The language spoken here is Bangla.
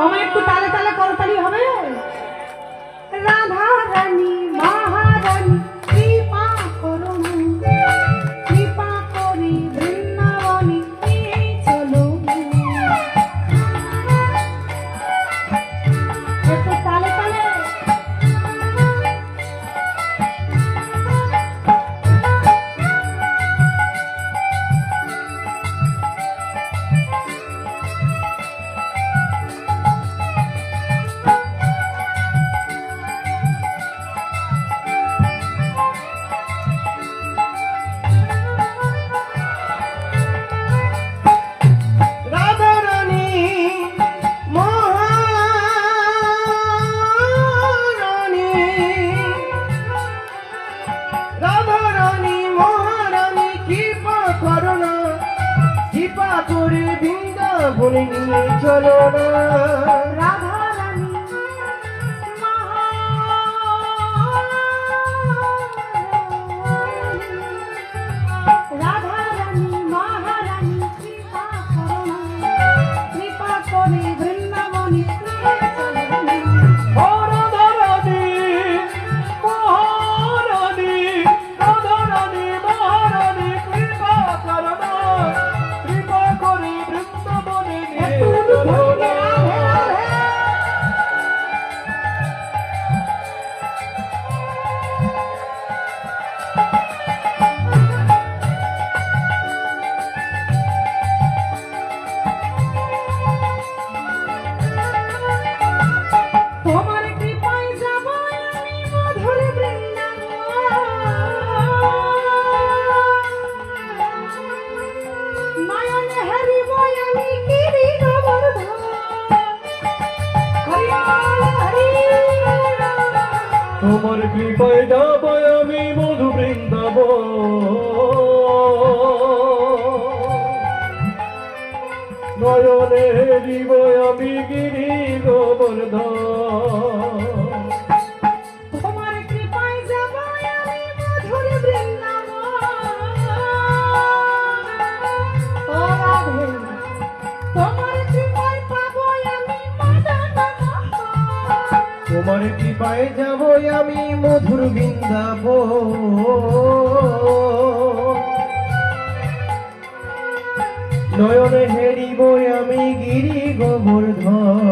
আমার একটু তালে তালে করতালি হবে। রাধা রানী মহারানী কৃপা করুন, কৃপা করি বৃন্দাবনী চলো। একটু তালে তালে। বৃন্দাবনে নিয়ে চলো না। রাধা রানী রাধা রানী মহারানী কৃপা করুন, কৃপা করে বৃন্দাবনী তোমার কৃপায় যাব আমি মধু বৃন্দাবন, নয়নে হেরিব আমি গিরি গোবর্ধন। তোমার কৃপায় যাব আমি মধুর বৃন্দাবন। ও রাধে তোমার কৃপায় পাবো আমি মদন মোহন। তোমার কৃপায় যাব আমি মধুর বৃন্দাবন, নয়নে হেরিব আমি গিরি গোবর্ধন।